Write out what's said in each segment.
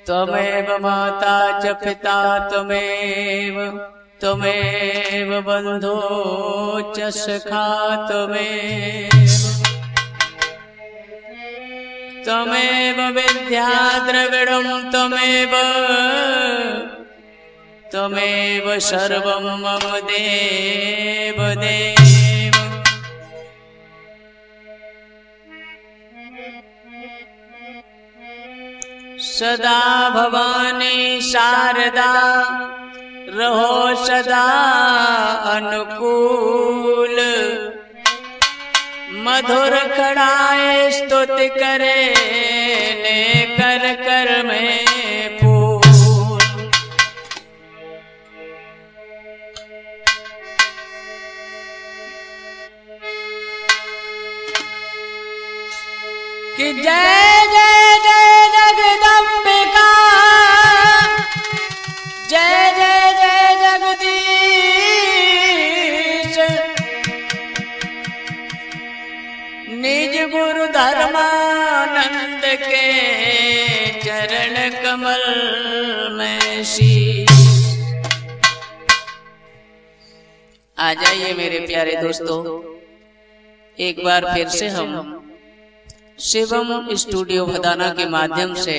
त्वमेव माता च पिता त्वमेव बन्धो च सखा त्वमेव विद्या द्रविणं त्वमेव सर्वं मम देव देव। सदा भवानी शारदा रहो सदा अनुकूल, मधुर खड़ाए स्तुति करे लेकर कर में फूल। कि जय जय जय जगदम्बिका, जय जय जय जगदीश, निज गुरु धर्मानंद के चरण कमल में शीश। आ जाइए मेरे प्यारे दोस्तों, एक बार फिर से हम शिवम स्टूडियो भदाना के माध्यम से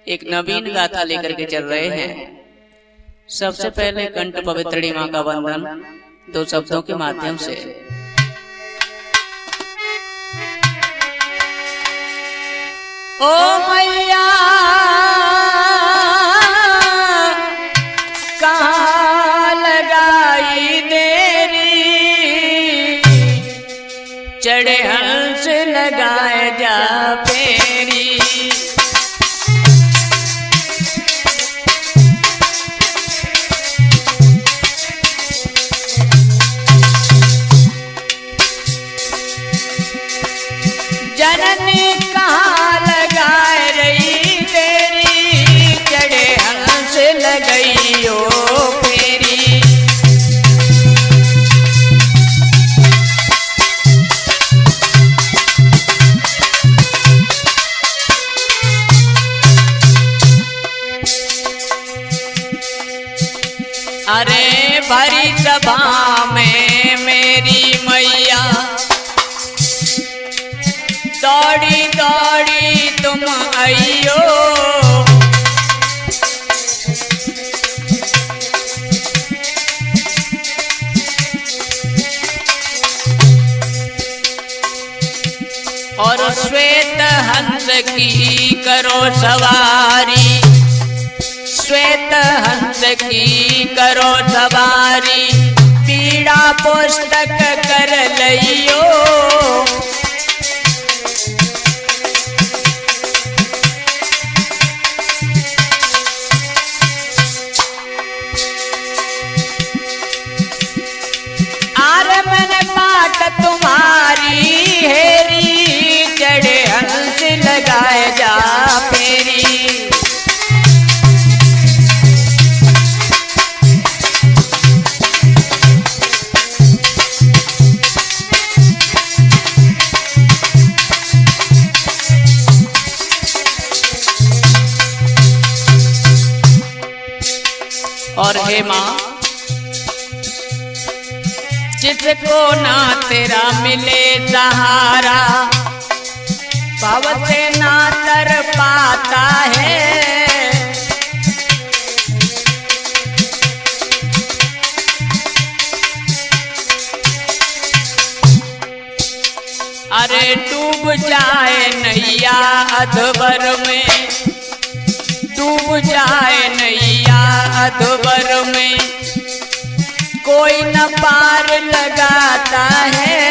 एक नवीन गाथा लेकर के चल रहे हैं। सबसे पहले कंठ पवित्रणी मां का वंदन दो शब्दों के माध्यम से। ओ मैया कहाँ लगाई देरी, चढ़े हंस लगाए जा फेरी। जननी कहाँ लगाए रही तेरी, चढ़े हंस लगइयो फेरी। अरे भरी सभा में मेरी मैया, दौड़ी दौड़ी तुम आइयो। और श्वेत हंस की करो सवारी, श्वेत हंस की करो सवारी, पीड़ा पुस्तक कर लइयो। आरे मैंने बाट तुम्हारी हेरी, चढ़े हंस लगाए जा फेरी। और हे माँ, जिसको ना तेरा मिले सहारा, भव से ना तर पाता है। अरे डूब जाए नैया अधवर में, डूब जाए नैया अधवर में, कोई न पार लगाता है।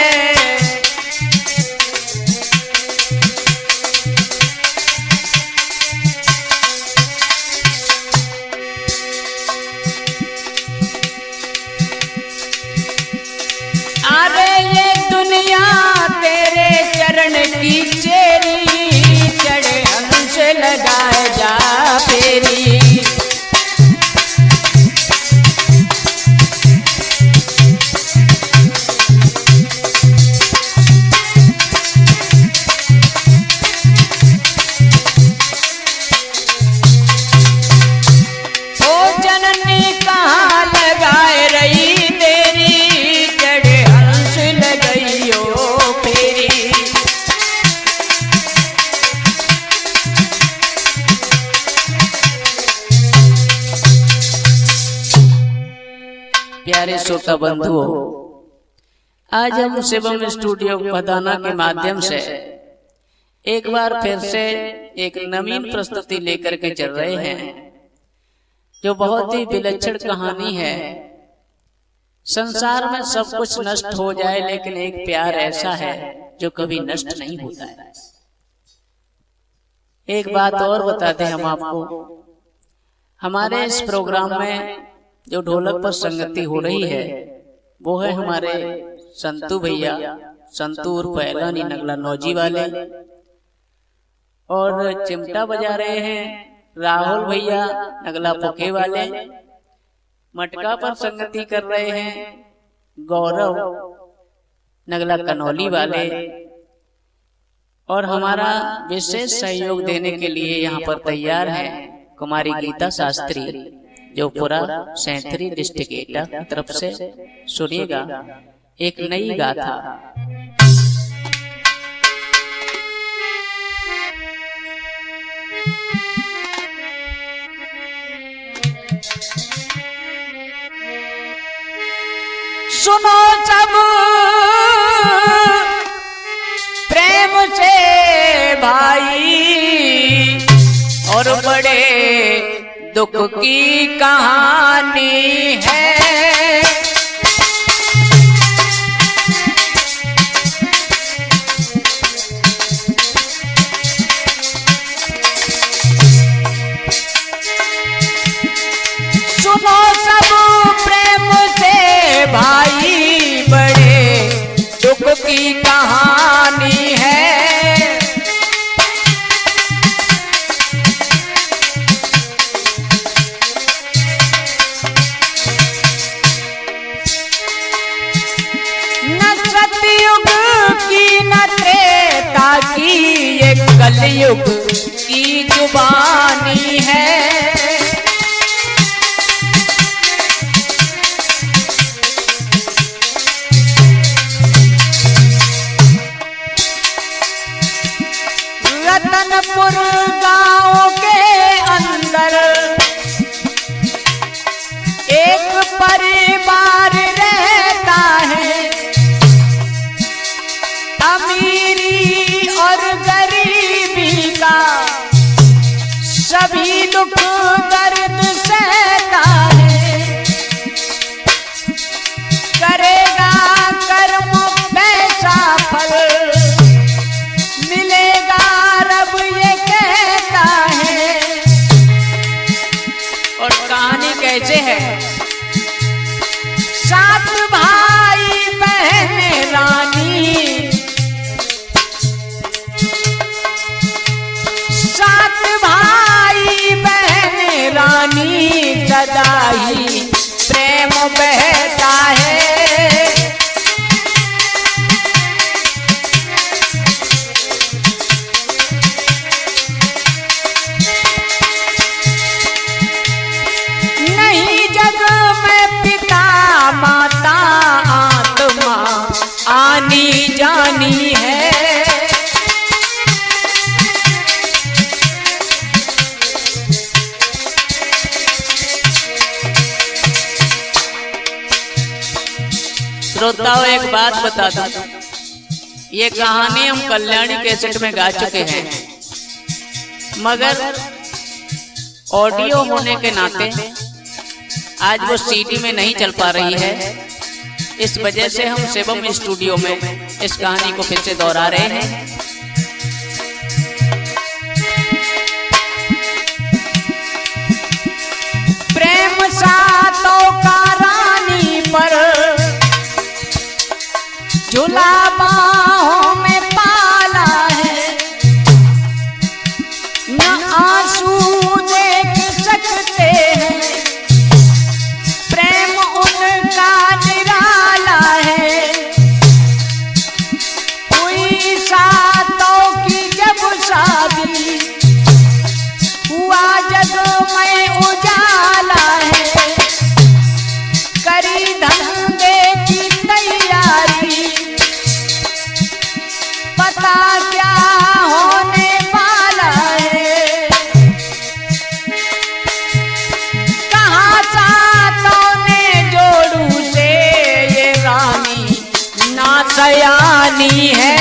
जननी कहाँ लगाए रही तेरी, चढ़े हंस लगइयो फेरी। प्यारे श्रोता बंधुओं, आज हम शिवम स्टूडियो भदाना के माध्यम से एक बार फिर से एक नवीन प्रस्तुति लेकर के चल रहे हैं, जो बहुत ही विलक्षण कहानी है। संसार में सब कुछ नष्ट हो जाए, लेकिन एक प्यार ऐसा है जो कभी नष्ट नहीं होता है। एक बात और बताते हम आपको, हमारे इस प्रोग्राम में जो ढोलक पर संगति हो रही है वो है हमारे संतू भैया, संतू उर्फ ऐलानी नगला नौजी वाले, और चिमटा बजा रहे हैं राहुल भैया नगला पुके वाले। मटका पर संगति कर रहे हैं गौरव नगला कनौली वाले, और हमारा विशेष सहयोग देने के लिए यहाँ पर तैयार है कुमारी गीता शास्त्री, जो पूरा सैंथरी डिस्ट्रिक्ट एटा की तरफ से सुनिएगा एक नई गाथा। सुनो सब प्रेम से भाई, और बड़े दुख की कहानी है। सुनो सब प्रेम से भाई, बड़े दुख की कहानी है। ये कलयुग की जुबानी है। रतनपुर गांव के अंदर एक परिवार रहता है। अमीरी और गरीबी का सभी दुख दर्द सहता है। करेगा कर्म पैसा फल मिलेगा रब ये कहता है। और कहानी कैसे है? सात भाई बहन रानी, सात भाई बहन रानी, सदा ही प्रेम बहता है। नहीं जग में पिता माता आत्मा आनी जानी है। श्रोताओं, एक बात बता दूं, ये कहानी हम कल्याणी कैसेट में गा चुके हैं, मगर ऑडियो होने के नाते आज वो सीडी में नहीं चल पा रही है। इस वजह से हम शिवम स्टूडियो में इस कहानी को फिर से दोहरा रहे हैं। प्रेम सातों का रानी पर झूला बाहों में पाला है। न आंसू देख सकते हैं, प्रेम उनका निराला है। कोई साथ कयानी है।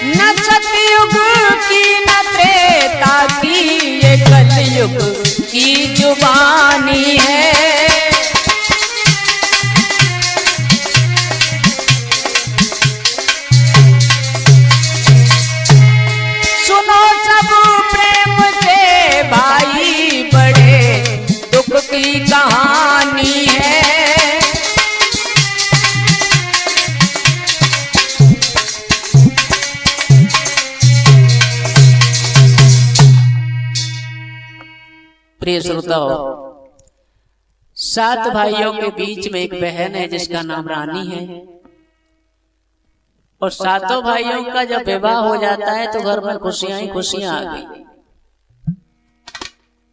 न सतयुग की न त्रेता की ये कलयुग की जुबानी है। सुनो सब प्रेम से भाई बड़े दुख की कहानी है। प्रिय श्रोताओ, 7 भाइयों के बीच में एक बहन है जिसका नाम रानी है। और 7 भाइयों का जब विवाह हो जाता है तो घर में खुशियां ही खुशियां आ गई।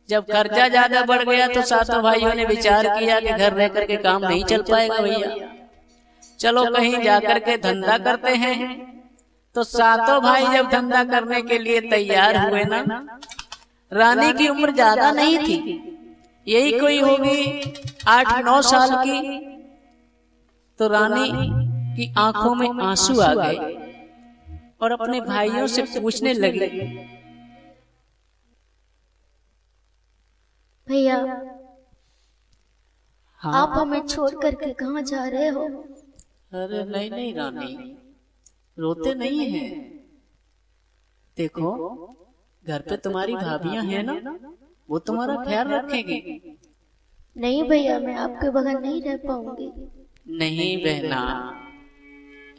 जब कर्जा ज्यादा बढ़ गया तो 7 भाइयों ने विचार किया कि घर रह करके काम नहीं चल पाएगा भैया, चलो कहीं जाकर के धंधा करते हैं। तो 7 भाई जब धंधा करने के लिए तैयार हुए ना, रानी की उम्र ज्यादा नहीं थी, यही कोई होगी 8-9 साल की। तो रानी की आंखों में आंसू आ गए और अपने भाइयों से पूछने लगी, भैया हाँ? आप हमें छोड़ करके कहाँ जा रहे हो? अरे नहीं नहीं रानी, रोते नहीं हैं। देखो घर पे तुम्हारी भाभियां हैं ना, वो तुम्हारा ख्याल रखेंगी। नहीं भैया, मैं आपके बगैर नहीं रह पाऊंगी। नहीं बहना,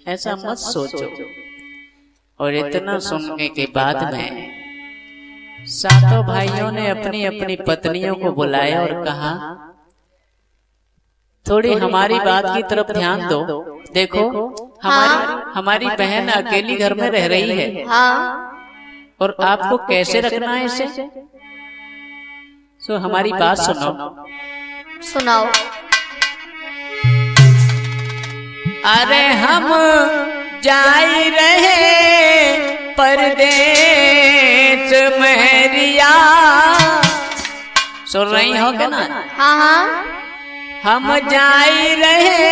ऐसा मत सोचो। और इतना सुनने के बाद में 7 भाइयों ने अपनी अपनी पत्नियों को बुलाया और कहा, थोड़ी हमारी बात की तरफ ध्यान दो। देखो हमारी बहन अकेली घर में रह रही है। हाँ। और आपको कैसे रखना है इसे, सो हमारी बात सुनो। सुनाओ। अरे हम जाई रहे परदेश महरिया, सुन रही हो क्या ना? हाँ हाँ। हम जाई रहे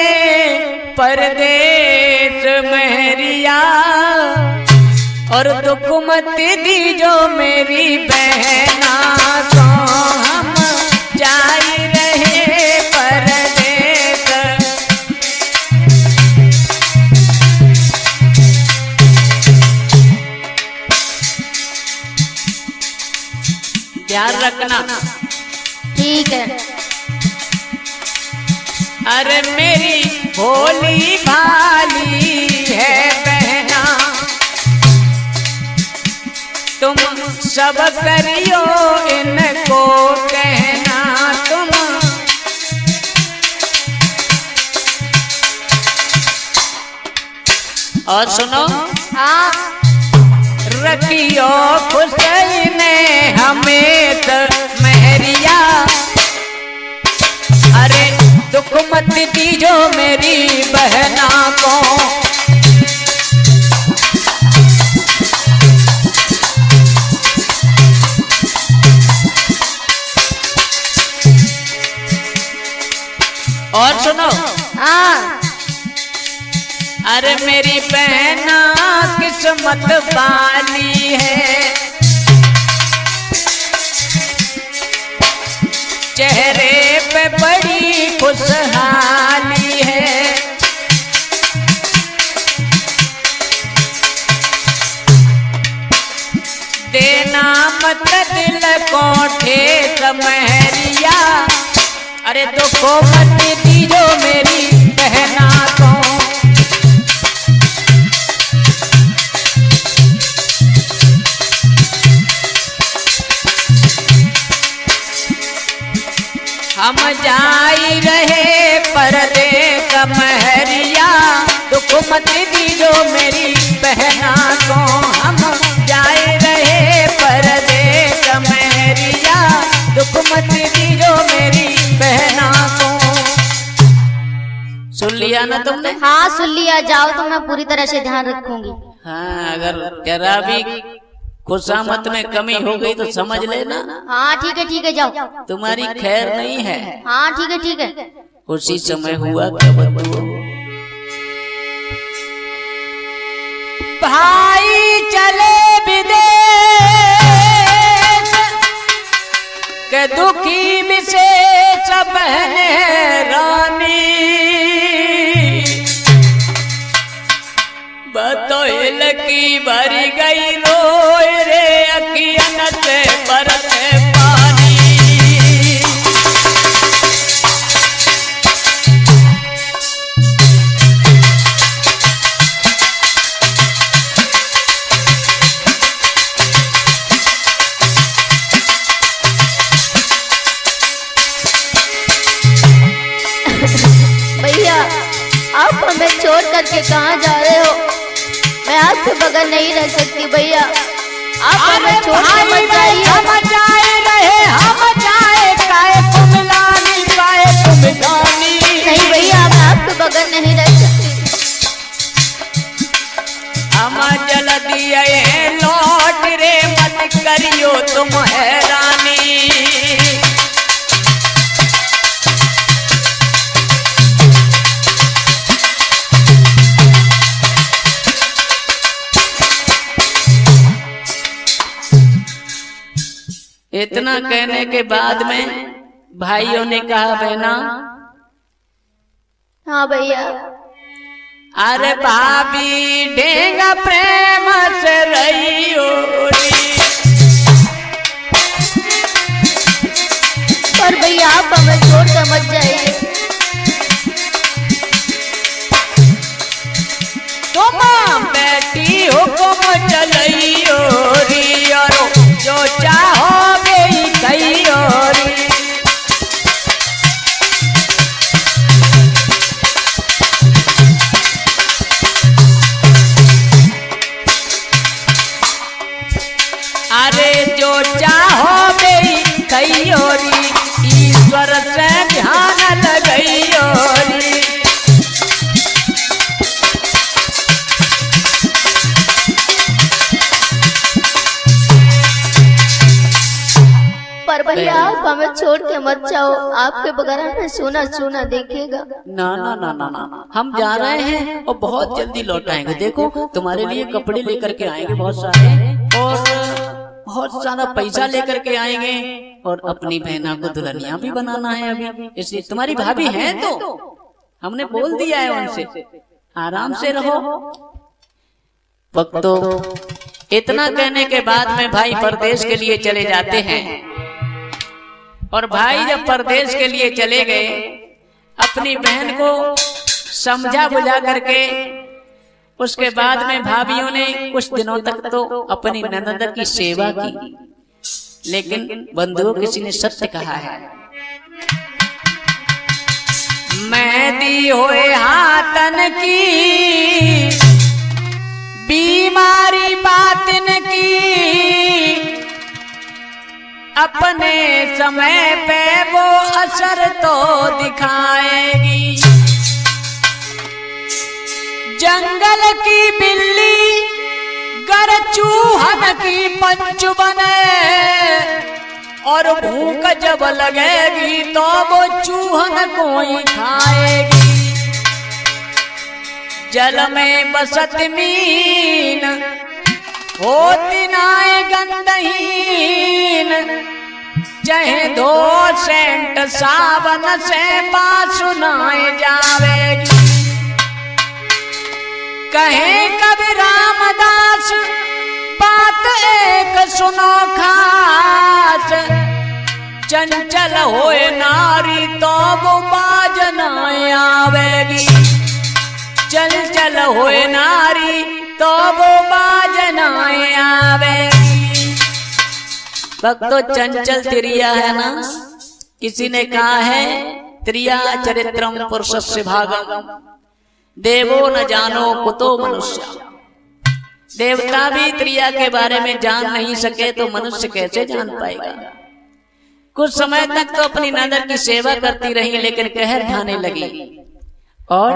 परदेश महरिया, और दुख मत दी जो मेरी बहना, तो हम जाई रहे परदेश। ध्यान रखना। ठीक है। अरे मेरी भोली भाली है बहना, तुम सब करियो इनको कहना। तुम और सुनो, हाँ। रखियो खुश ने हमें महरिया, अरे दुख मत दीजो मेरी बहना को। और सुनो, हाँ। अरे मेरी बहना किस्मत वाली है, चेहरे पे बड़ी खुशहाली है। देना मत दिल को ठेस महरिया, अरे दुखो मत दीजो मेरी बहना को। हम जाई रहे परदेस महरिया, दुख मत दीजो मेरी बहना को। हम जाए रहे परदेस महरिया, दुख मत दीजो मेरी बहना को। सुन लिया ना तुमने? हाँ सुन लिया, जाओ तो मैं पूरी तरह से ध्यान रखूंगी। हाँ, अगर जरा भी खुशामत में कमी हो गई तो समझ लेना। हाँ ठीक है जाओ। तुम्हारी खैर नहीं है। हाँ ठीक है। उसी समय हुआ क्या बंधुओं, भाई चले विदेश के दुखी विशेष बहने रानी, बतौल की भरी गई रोए रे अखियन से बरसे पानी। भैया आप हमें छोड़ करके कहाँ जा रहे हो? मैं आपके बगैर नहीं रह सकती भैया, आप हमें छोड़ के मत जाइए। हम जाए रहे हम जाए काहे तुम लानी काहे तुम जानी। नहीं भैया मैं आपके बगैर नहीं रह सकती। हम जल दिए लौट रे मत करियो तुम हैरानी। इतना कहने के बाद में भाइयों ने कहा बहना, हाँ भैया। अरे भाभी ढेंगा प्रेम से रहियो री। पर भैया आप हमें छोड़ कर मत जाइए। तुम बेटी हुकुम चलइयो री, और जो चाहोगे कहियो री। अरे जो चाहोगे कहियो री, ईश्वर से ध्यान लगइयो री। पर भैया आप हमें छोड़ के मत जाओ, आपके बगैर हमें सोना सोना देखेगा। ना ना ना ना ना, हम जा रहे हैं और बहुत जल्दी लौट आएंगे। देखो तुम्हारे लिए कपड़े लेकर के आएंगे बहुत सारे, और बहुत सारा पैसा लेकर के आएंगे, और अपनी बहना को दुल्हनिया भी बनाना है अभी, इसलिए तुम्हारी भाभी है तो हमने बोल दिया है उनसे, आराम से रहो। भक्तों, इतना कहने के बाद में भाई परदेश के लिए चले जाते हैं। और भाई जब परदेश के लिए चले गए, अपनी बहन को समझा बुझा करके, उसके बाद में भाभियों ने कुछ दिनों तक तो अपनी ननद की सेवा की। लेकिन बंधुओं किसी ने सत्य कहा है, मैं दी होए हाथन की बीमारी बातिन की, अपने समय पे वो असर तो दिखाएगी। जंगल की बिल्ली गर चूहन की पंच बने, और भूख जब लगेगी तो वो चूहन को ही खाएगी। जल में बसत मीन होती नाय गंधहीन, चाहे धो सेंट सावन से बासुनाए जावेगी। कहे कवि रामदास बात एक सुनो खास, चंचल होए नारी तो वो बाज न आवेगी। चंचल होए नारी तो वो बाज न आवेगी। भक्तों, चंचल त्रिया है ना, किसी ने कहा है त्रिया चरित्रम पुरुषस्य भागम, देवो न जानो कुतो मनुष्य। देवता भी त्रिया के बारे में जान नहीं सके तो मनुष्य कैसे जान पाएगा। कुछ समय तक तो अपनी नंदन की सेवा करती रही, लेकिन कहर ढाने लगी और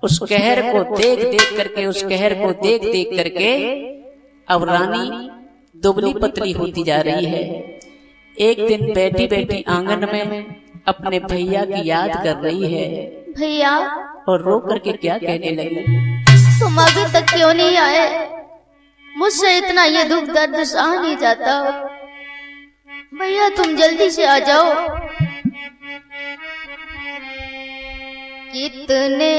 उस कहर को देख देख करके, उस कहर को देख देख करके अब रानी दुबली पतली होती जा रही है। एक दिन बैठी बैठी आंगन में अपने भैया की याद कर रही है। भैया, और रो करके क्या कहने लगी, तुम अभी तक क्यों नहीं आए? मुझसे इतना ये दुख दर्द सहा नहीं जाता। भैया तुम जल्दी से आ जाओ। कितने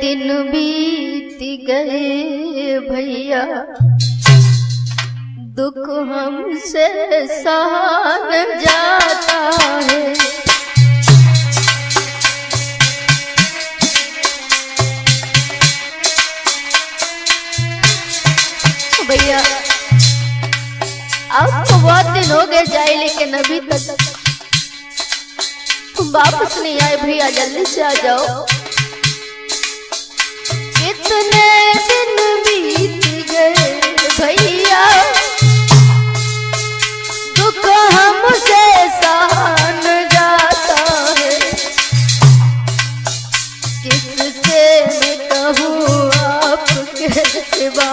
दिन बीत गए भैया, दुख हमसे सहा न जाता है। भैया आपको बहुत दिन हो गए जाए, लेकिन अभी तक तुम वापस नहीं आए। भैया जल्दी से आ जाओ। कितने दिन बीत गए भैया, दुख हमसे सहा न जाता है। किससे मैं कहूँ आपके सिवा,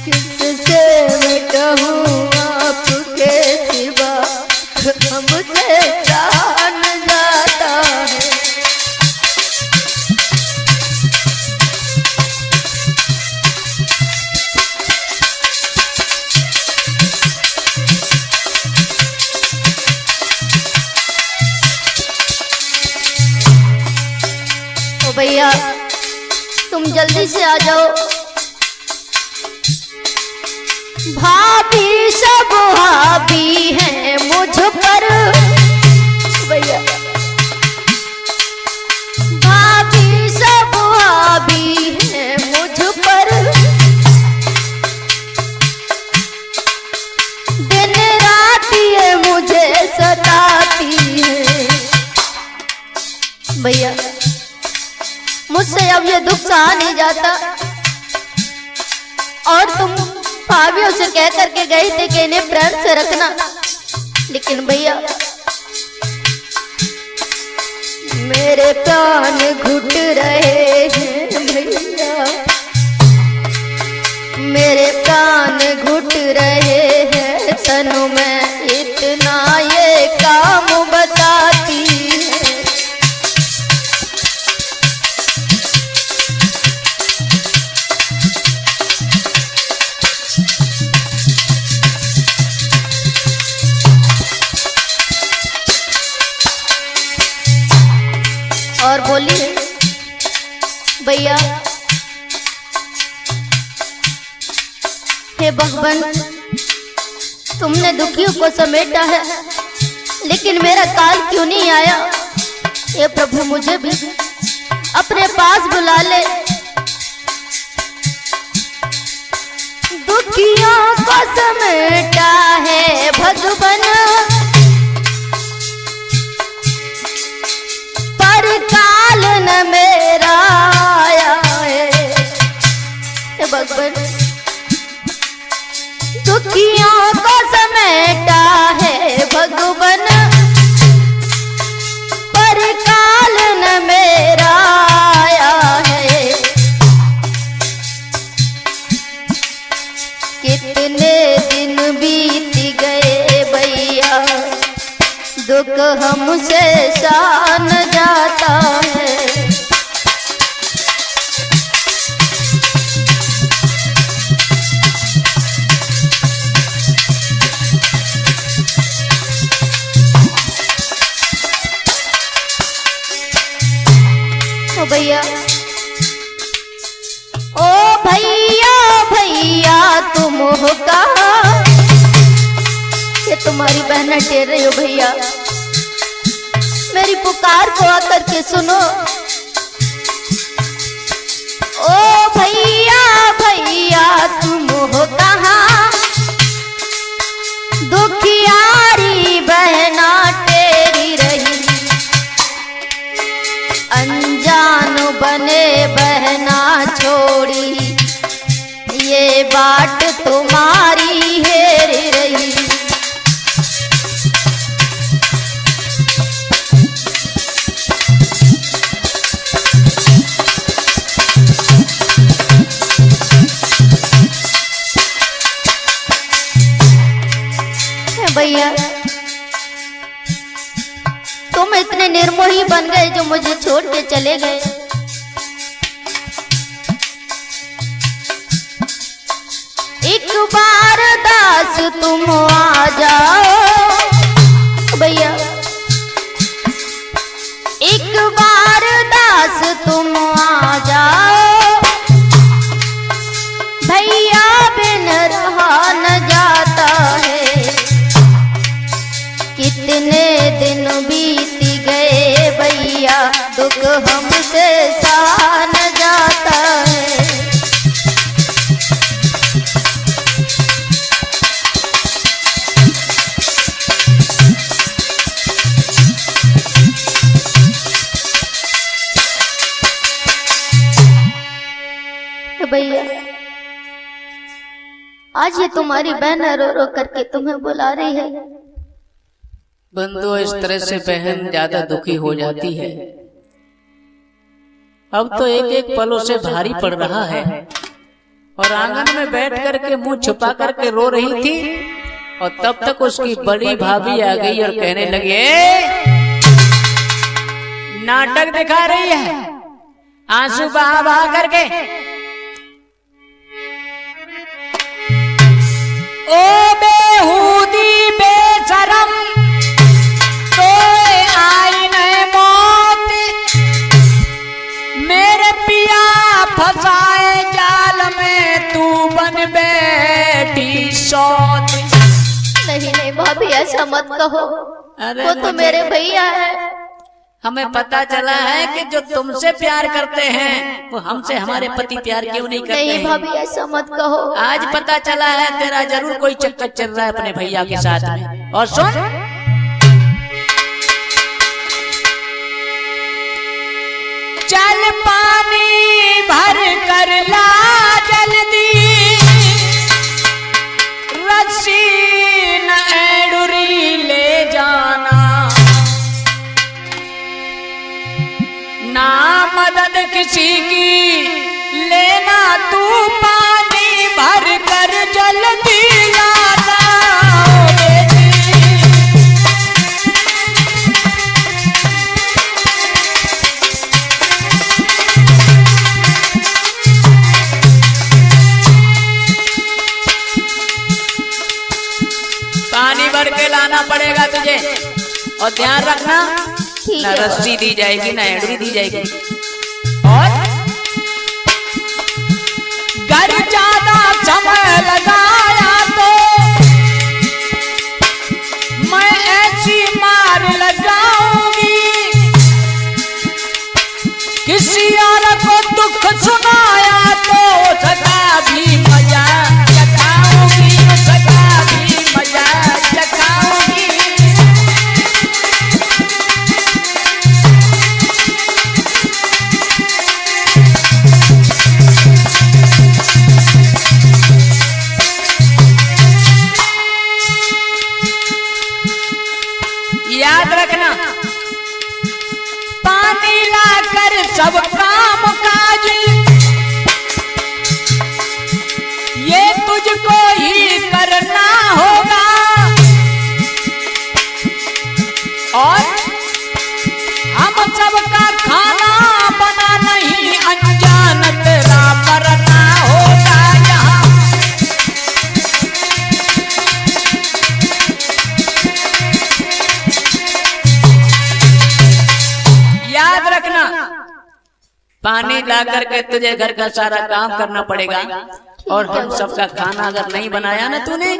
किससे मैं कहूँ आपके सिवा, हमसे सहा न जाता है। ओ भैया तुम जल्दी से आ जाओ। भाभी सब हावी हैं मुझ पर भैया, भाभी सब हावी हैं मुझ पर। दिन रात ये मुझे सताती है। भैया मुझसे अब ये दुख सहा नहीं जाता। और तुम भाभियों से कह करके गए थे कि इन्हें प्रेम से रखना, लेकिन भैया मेरे प्राण घुट रहे हैं भैया, मेरे प्राण घुट रहे हैं। तनु में इतना ये काम बताती है। और बोली भैया, हे भगवान तुमने दुखियों को समेटा है, लेकिन मेरा काल क्यों नहीं आया? हे प्रभु मुझे भी अपने पास बुला ले। दुखियों को समेटा है भगवान, पर काल न मेरा आया है। भगवान दुखियों को समेटा है भगवान, पर काल न मेरा आया है। कितने दिन बीत गए भैया, दुख हमसे सहा न जाता है। ओ भैया, ओ भैया भैया तुम हो कहाँ? ये तुम्हारी बहन टेर रही हो भैया, मेरी पुकार को आकर के सुनो। ओ भैया भैया तुम हो कहाँ? दुखियारी बहना तेरी रही, अनजान बने बहना छोड़ी, ये बाट तुम्हारी हेर रही। भैया, तुम इतने निर्मोही बन गए जो मुझे छोड़ के चले गए। एक बार दास तुम आ जाओ भैया, एक बार दास तुम आ जाओ, भैया बिन रहा न जाता है। कितने दिन बीत गए भैया, दुख हमसे सहा न जाता है। भैया आज ये तुम्हारी बहन रो रो करके तुम्हें बुला रही है। बंधु, इस तरह से बहन ज्यादा दुखी हो जाती है। अब तो एक एक पलों से भारी पड़ रहा है। और आंगन में बैठ करके मुंह छुपा करके रो रही थी, और तब तक उसकी बड़ी भाभी आ गई और कहने लगी, नाटक दिखा रही है, आंसू बहा बहा करके। ओ बेहूदी बेशरम, तो आई नहीं मौत, मेरे पिया फंसाए जाल में, तू बन बैठी सौत। नहीं नहीं भाभी, ऐसा मत कहो, वो तो मेरे भैया है। हमें पता चला है कि जो तुमसे प्यार करते हैं वो हमसे हमारे पति प्यार क्यों नहीं करते नहीं भाभी, ऐसा मत कहो। आज पता चला है तेरा जरूर कोई चक्कर चल रहा है अपने भैया के साथ में। और सुन, चल पानी भर कर ला जल्दी, रस्सी न एडुरी ले जाना, ना मदद किसी की लेना, तू पानी भर कर जल्दी लाना। पानी भर के लाना पड़ेगा तुझे, और ध्यान रखना ना रस्सी दी जाएगी ना एडरी दी जाएगी। और घर ज्यादा समय लगाया तो मैं ऐसी मार लगाऊंगी, किसी और को दुख सुनाया तो सदा भी मजा चखाऊंगी, सदा भी मजा चखाऊंगी। याद रखना, पानी लाकर सब काम काज ये तुझको ही करना होगा, और हम सबका खाना बना नहीं, अनजान तेरा मरना होगा यहाँ। याद रखना, पानी ला करके तुझे घर का सारा काम करना पड़ेगा, और हम सबका खाना अगर नहीं बनाया ना तूने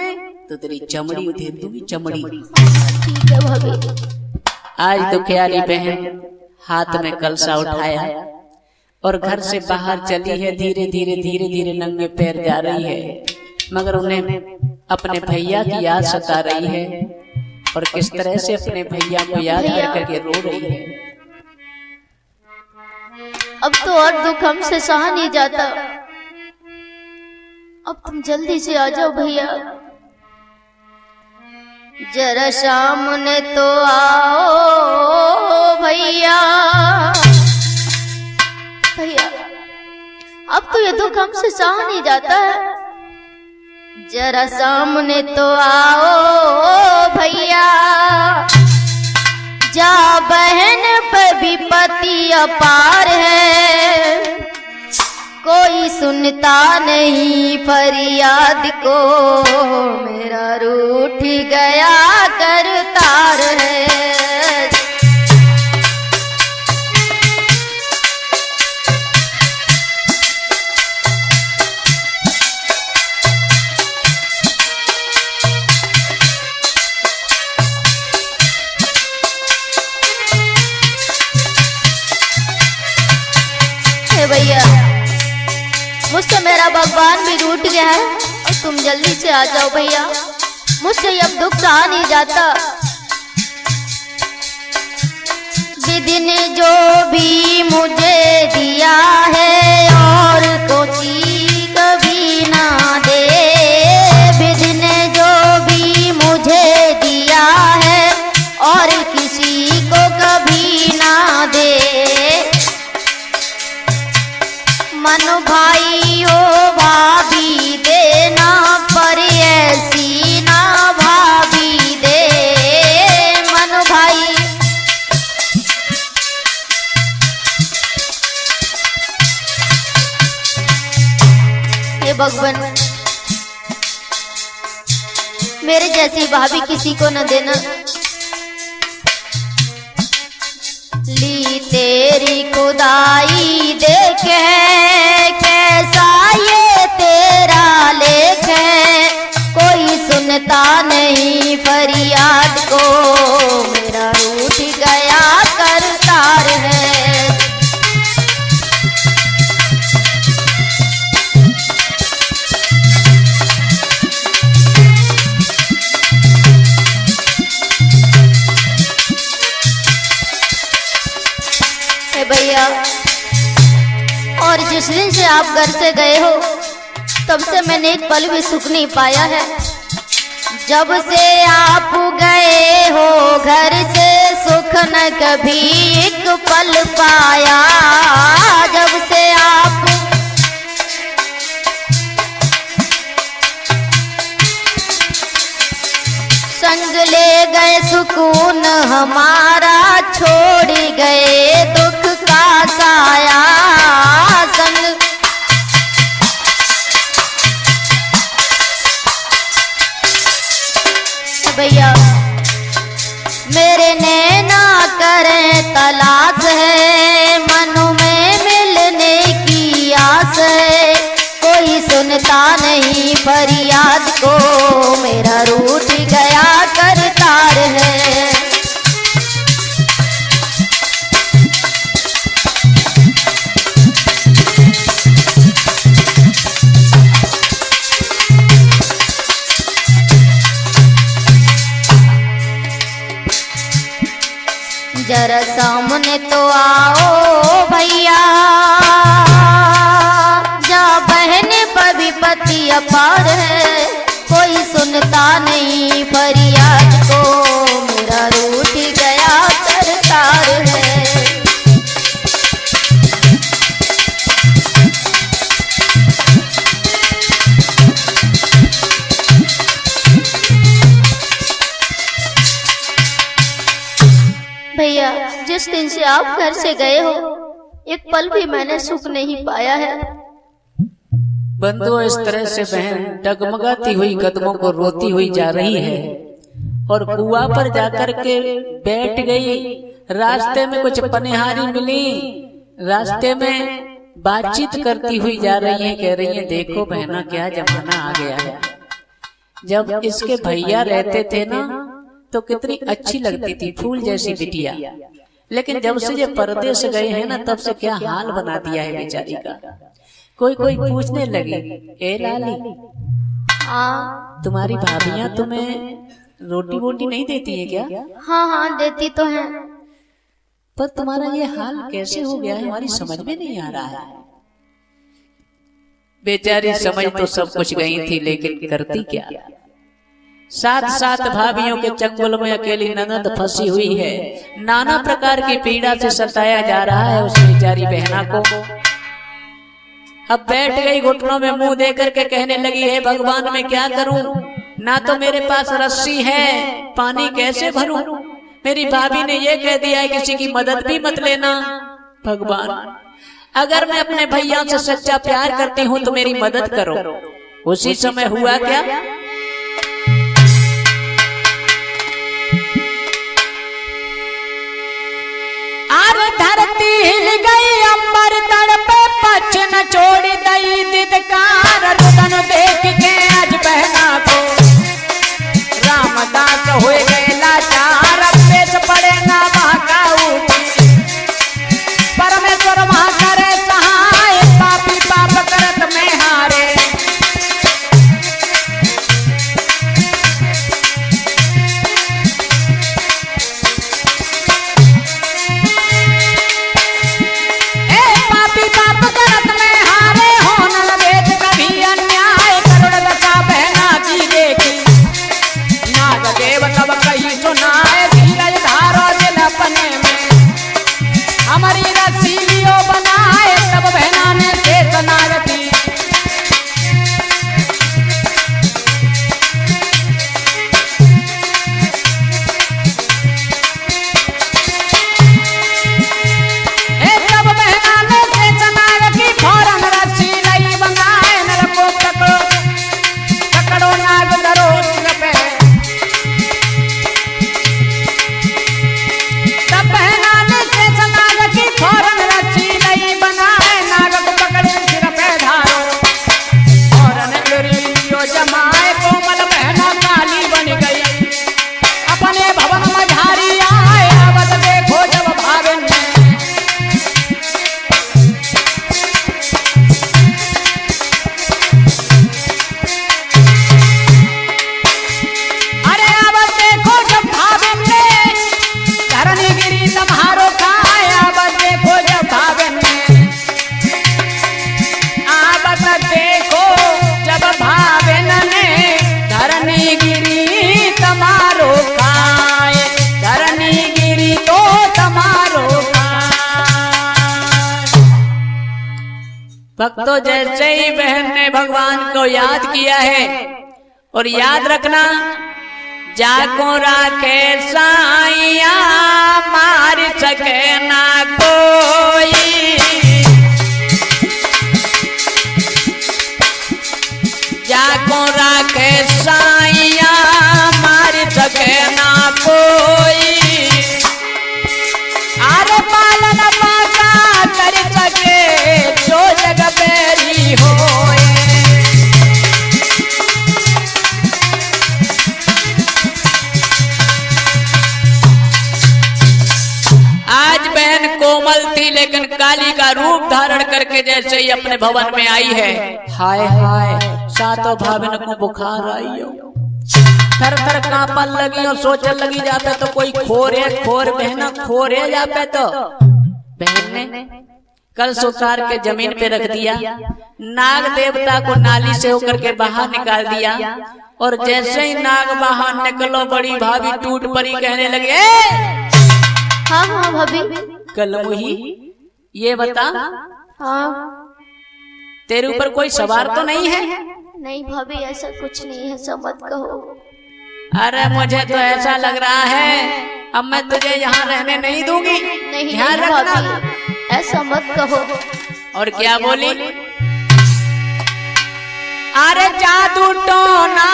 तो तेरी चमड़ी उधेड़ दूंगी, चमड़ी। ठीक है भाभी। आज तो ख्याली बहन हाथ में कलसा उठाया और घर से बाहर चली है, धीरे धीरे धीरे धीरे नंगे पैर जा रही है, मगर उन्हें अपने भैया की याद सता रही है, और किस तरह से अपने भैया को याद करके रो रही है। अब तो और दुख हमसे सहा नहीं जाता, अब तुम जल्दी से आ जाओ भैया। जरा सामने तो आओ भैया, भैया अब तो ये दुख हमसे सहा नहीं जाता है। जरा सामने तो आओ अपार है, कोई सुनता नहीं फरियाद को, मेरा रूठ गया करतार है। भैया मुझसे मेरा भगवान भी रूठ गया है और तुम जल्दी से आ जाओ भैया, मुझसे अब दुख सहा नहीं जाता। विधि ने जो भी मुझे दिया है और कोई कभी ना दे, विधि ने जो भी मुझे दिया है और किसी को कभी ना दे। मन भाई ओ भाभी देना पर ऐसी ना भाभी दे, मन भाई। हे भगवान, मेरे जैसी भाभी किसी को न देना। ली तेरी खुदाई देखे कैसा ये तेरा लेख है, कोई सुनता नहीं फरियाद को, मेरा रूठ गया करतार है। भैया और जिस दिन से आप घर से गए हो तब से मैंने एक पल भी सुख नहीं पाया है। जब से आप गए हो घर से सुख न कभी एक पल पाया, जब से आप संग ले गए सुकून हमारा, छोड़ गए दुख का साया संग। भैया मेरे नैना करें तलाश है, मन में मिलने की आस है, कोई सुनता नहीं फरियाद को, मेरा रूठ गया करतार है। जरा सामने तो आओ भैया, जा बहने पर भी पति अपार है, कोई सुनता नहीं फरियाद को, मेरा रूठ गया करतार है। भैया जिस दिन से आप घर से गए हो एक पल भी मैंने सुख नहीं पाया है। बंधुओं इस तरह से बहन डगमगाती हुई कदमों को रोती हुई जा रही है और कुआं पर जाकर के बैठ गई। रास्ते में कुछ पनिहारी मिली, रास्ते में बातचीत करती हुई जा रही है, कह रही है देखो बहना क्या जमाना आ गया है। जब इसके भैया रहते थे ना तो कितनी अच्छी लगती थी, फूल जैसी बिटिया, लेकिन जब से ये परदेश गए हैं ना तब से क्या हाल बना दिया है बेचारी का। कोई कोई पूछने लगी, ए लाली तुम्हारी भाभियां तुम्हें रोटी वोटी नहीं देती है क्या? हाँ हाँ देती तो है, पर तुम्हारा ये हाल कैसे हो गया है हमारी समझ में नहीं आ रहा है। बेचारी समझ तो सब कुछ गई थी लेकिन करती क्या। साथ साथ भाभियों के चंगुल में अकेली ननद फंसी हुई है, नाना प्रकार की पीड़ा से सताया जा रहा है उस बेचारी बहना को। अब बैठ गई घुटनों में मुंह देकर के कहने लगी, हे भगवान मैं क्या करूं, ना तो मेरे पास रस्सी है, पानी कैसे भरूं। मेरी भाभी ने ये कह दिया है किसी की मदद भी मत लेना, भगवान, अगर मैं अपने भैया से सच्चा प्यार करती हूँ तो मेरी मदद करो। उसी समय हुआ क्या, अरे धरती हिल गई, अंबर तड़पे, पछ न छोड़ी दई दिदकार। रुदन देख के आज बहना को रामदास हो गए लाचार। पेश पड़े ना महका उठी, परमेश्वर वहां करे सहाय। पापी पाप करत में हारे, हमारी रसीलियों बनाए तब बहना ने से नागती। तब बहना ने से नागती, फौरन रसीलई बनाए। नर को पकड़ो नाग धरो सिर पे। तब बहना ने फौरन रस्सी नहीं बनाए, नाग को पकड़े सिर पे धारो। फौरन लुरियो जमाए, कोमल बहना काली बन गई। अपने भवन मझारी आए, अवध देखो जब भावन ने। अरे अवध देखो जब भावन ने, धरनी गिरी तुम्हारो का। देखो जब भावन ने, धरनी गिरी तमारो खाए। धरनी गिरी तो तमारो खाए। भक्तों, जैसे ही बहन ने भगवान को याद किया है, और याद रखना, जाको राखे साइया मार सके ना कोई। जाको राखे साइया मार सके ना कोई। आरे पालन पाका कर सके जो जग बेरी होए। आज बहन कोमल थी, लेकिन काली का रूप धारण करके जैसे ही अपने भवन में आई है, हाय हाय, सातों भाभिन को बुखार आई हो, थर थर कांपन लगी और सोचने लगी जाते तो कोई खोर बहना खोरे जाते। तो बहन ने कल उतार के जमीन पे रख दिया, नाग देवता को नाली से होकर के बाहर निकाल दिया। और जैसे ही नाग बाहर निकलो, बड़ी भाभी टूट पड़ी, कहने लगी, हाँ हाँ भाभी। कल मुही, ये बता, हाँ तेरे ऊपर कोई सवार तो नहीं है? नहीं भाभी, ऐसा कुछ नहीं है, ऐसा मत कहो। अरे मुझे तो ऐसा लग रहा है, अब मैं तुझे यहाँ रहने नहीं दूंगी। नहीं ध्यान नहीं रखना। भाभी, ऐसा मत कहो। और क्या बोली? अरे जादू टोना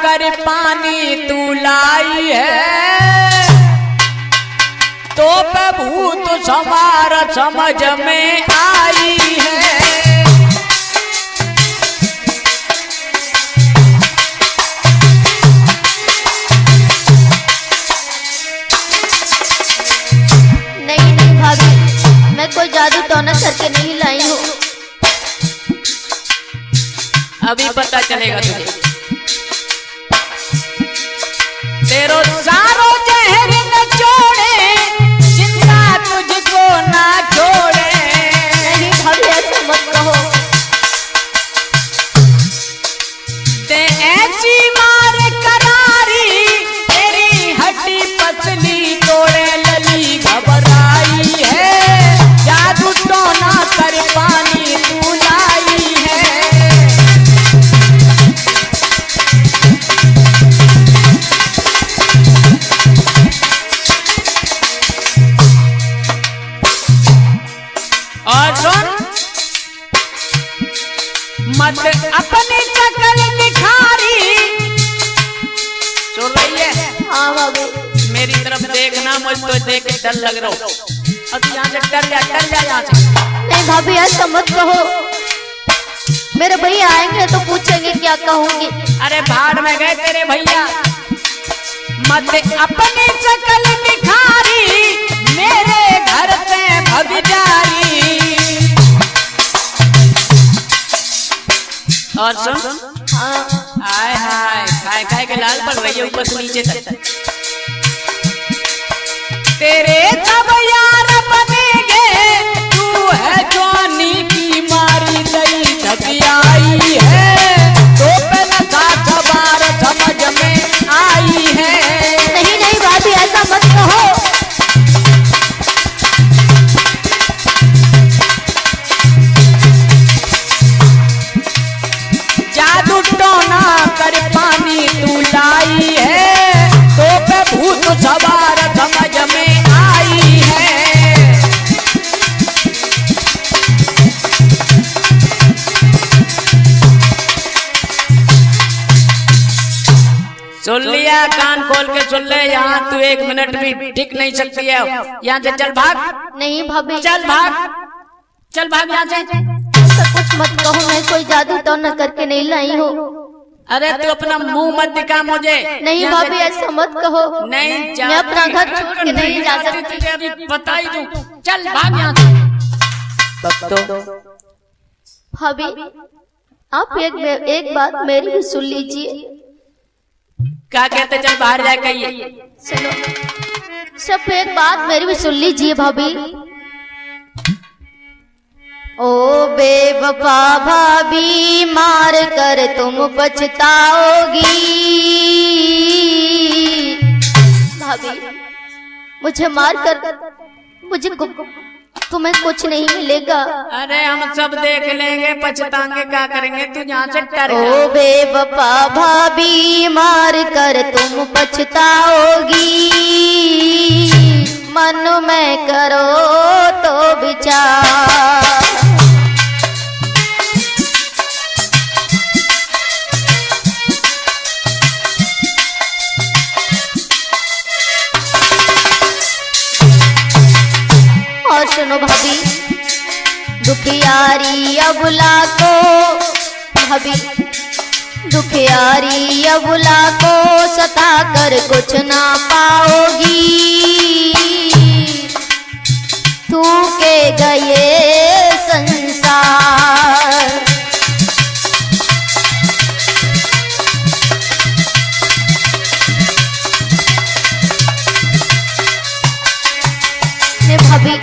कर पानी तू लाई है, तो भूत सवार समझ में आई है। नहीं नहीं भाभी, मैं कोई जादू टोना करके नहीं लाई हूँ। अभी पता चलेगा तुझे। तेरो सारो जहर न छोड़े, जिंदा तुझको ना छोड़े। नहीं भाभी, ऐसा मत कहो। ते ऐसी मार करारी, तेरी हड्डी पतली तोड़े लली घबराई है। जादू टोना कर पानी तू लाई है। हाँ भाभी। मेरी तरफ देखना, मुझ तो देख के डर लग रहा हो। अब यहाँ से डर जा यहाँ से। नहीं भाभी ऐसा मत कहो, मेरे भैया आएंगे तो पूछेंगे क्या कहूंगी। अरे भाड़ में गए तेरे भैया, मत अपनी शकल दिखारी, मेरे घर से भगजारी। और सुन, हाँ आय हाय खाए खाए के लाल पड़ रही है ऊपर से नीचे तक। तेरे सब यार बनेंगे, तू है जवानी की मारी गई धकियाई है, तो पहला सवार समझ में आई है। नहीं नहीं भाभी ऐसा मत कहो। जादू टोना कर पानी तू लाई है, तो पे भूत सवार समझ में आई है। सुन लिया, कान खोल के सुन ले। यहाँ तू एक मिनट भी टिक नहीं सकती है। यहाँ से चल भाग, नहीं भाभी चल भाग, चल भाग यहाँ से। ऐसा कुछ मत कहो, मैं कोई जादू तो न करके नहीं लाई हूँ। अरे तू अपना मुंह मत दिखा मुझे। नहीं यहाँ भाभी ऐसा मत कहो, नहीं जा, मैं अपना घर छोड़ के नहीं जा सकती। तुझे अभी बता ही दूं। चल भाग यहाँ से। भाभी आप एक बात मेरी भी सुन लीजिए। क्या कहते, चल बाहर जाए कहिए। सुनो, सब एक बात मेरी भी सुन लीजिए भाभी। ओ बेवफा भाभी, मार कर तुम पछताओगी। भाभी मुझे मार कर तुम्हें कुछ नहीं मिलेगा। अरे हम सब देख लेंगे, पछताएंगे, क्या करेंगे। तू यहाँ से डर ओ जा। बेवफा भाभी, मार कर तुम पछताओगी। मन में करो तो विचार। और सुनो भाभी, दुखियारी अबुला को, भाभी दुखियारी अबुला को सता कर कुछ ना पाओगी। तू के गए संसार। भाभी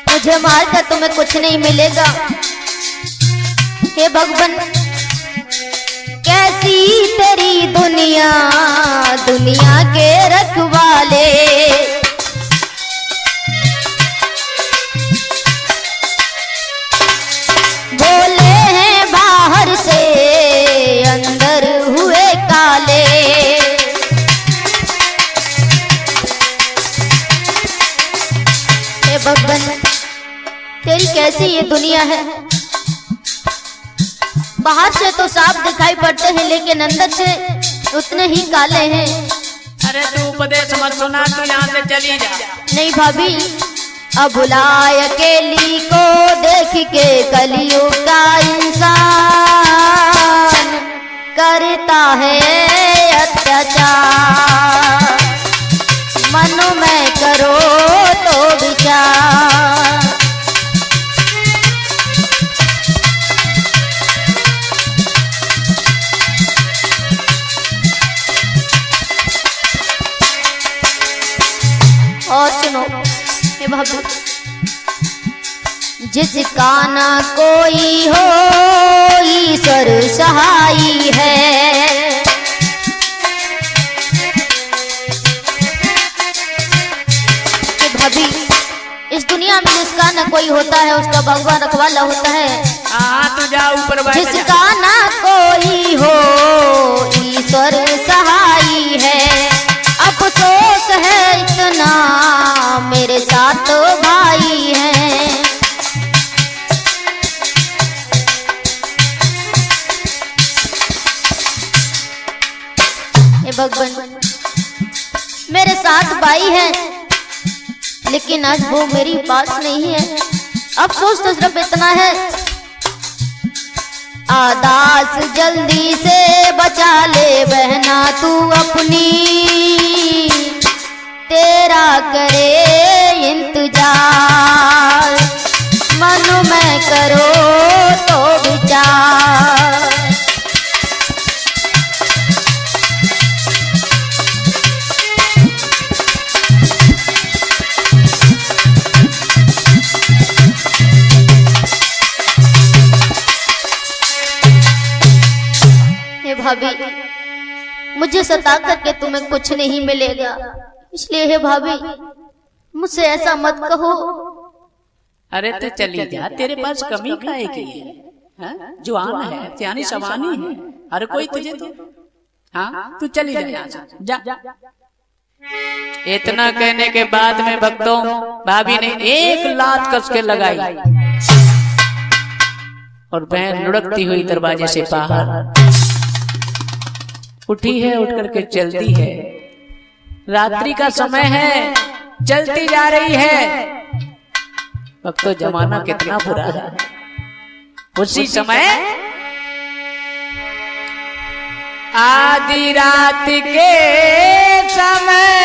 मुझे मार कर तुम्हें कुछ नहीं मिलेगा। हे भगवान, कैसी तेरी दुनिया, दुनिया के रखवाले। बोले हैं बाहर से, अंदर हुए काले। हे भगवान, तेरी कैसी ये दुनिया है। बाहर से तो साफ दिखाई पड़ते हैं, लेकिन अंदर से उतने ही काले हैं। अरे तू उपदेश मत सुना, तू यहाँ से चली जा। नहीं भाभी, अबुलाय अकेली को देख के कलियुग का इंसान करता है अत्याचार। मन में करो तो विचार। और सुनो हे भाभी, जिसका ना कोई हो ईश्वर सहाई है। कि भाभी इस दुनिया में जिसका ना कोई होता है, उसका भगवान रखवाला होता है। हाँ तू जा ऊपर बैठ जा। जिसका ना कोई हो ईश्वर सहाई है। अफसोस है इतना मेरे साथ भाई हैं। हे भगवान, मेरे साथ बाई है, लेकिन आज वो मेरी पास नहीं है। अफसोस तो सिर्फ इतना है, आदास जल्दी से बचा ले बहना तू अपनी, तेरा करे इंतजार मन में करो तो विचार। हे भाभी, मुझे सता करके तुम्हें कुछ नहीं मिलेगा, इसलिए हे भाभी मुझसे ऐसा मत कहो। अरे तो चली जा, तेरे पास कमी काहे की है? जवान है, सियानी सवानी है, हर कोई तुझे तो हाँ तू चली जा। इतना कहने के बाद में भक्तों भाभी ने एक लात कस के लगाई और बहन लुढ़कती हुई दरवाजे से बाहर उठी है, उठ करके चलती है। रात्रि का समय है, चलती जा रही है। भक्तों जमाना कितना बुरा है। उसी समय आधी रात के समय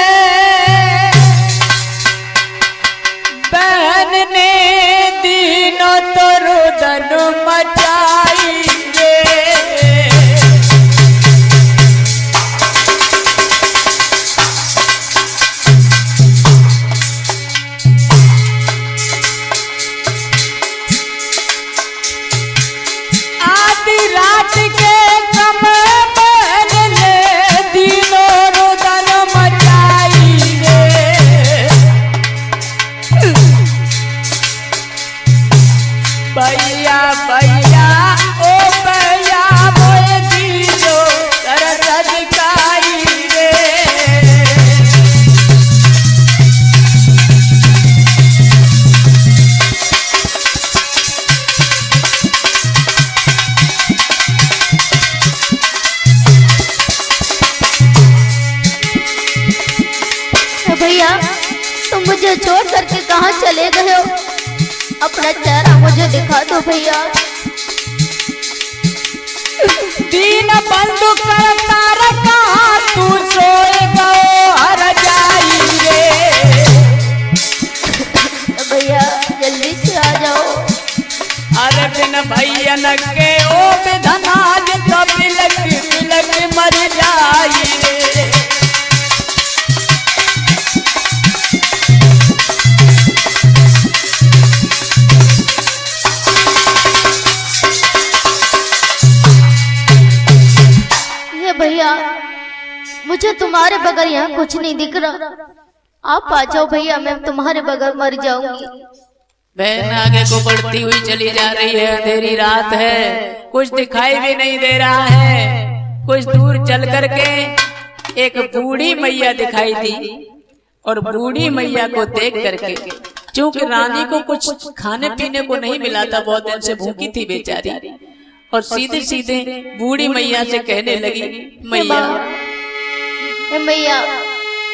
बहन ने दिनों तो रुदन मचाई रे। रात के समय बहन ने दिनों रुदन मचाई रे। भैया भैया ओ भैया मोए दीजो तरस काई रे। भैया तुम मुझे छोड़ करके कहाँ चले गए हो? अपना चेहरा मुझे दिखा दो भैया। दीन बंधु करता रखा तू सोए गो हर जाई रे। भैया जल्दी से आ जाओ। अरे बिन भैया के ओ विधनाज तो बिलक बिलक मर जाई रे। भैया मुझे तुम्हारे बगैर यहाँ कुछ नहीं दिख रहा, आप आ जाओ भैया, मैं तुम्हारे बगैर मर जाऊंगी। बहन आगे को बढ़ती हुई चली जा रही है। अंधेरी रात है, कुछ दिखाई भी नहीं दे रहा है। कुछ दूर चल करके एक बूढ़ी मैया दिखाई दी और बूढ़ी मैया को देख करके, चूंकि रानी को कुछ खाने पीने को नहीं मिला था, बहुत दिन से भूखी थी बेचारी, और सीधे सीधे बूढ़ी मैया से कहने लगी, मैया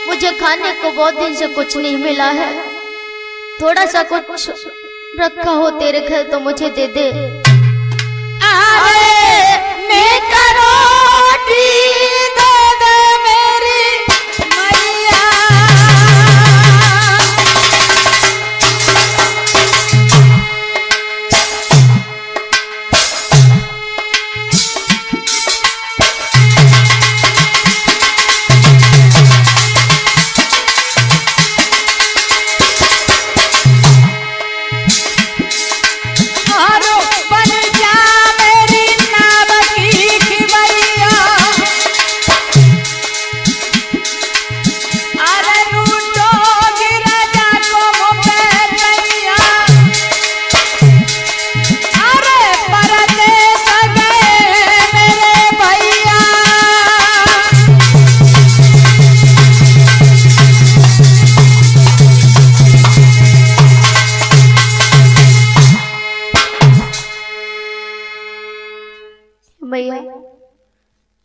मुझे खाने को बहुत दिन से कुछ नहीं मिला है, थोड़ा सा कुछ रखा हो तेरे घर तो मुझे दे दे।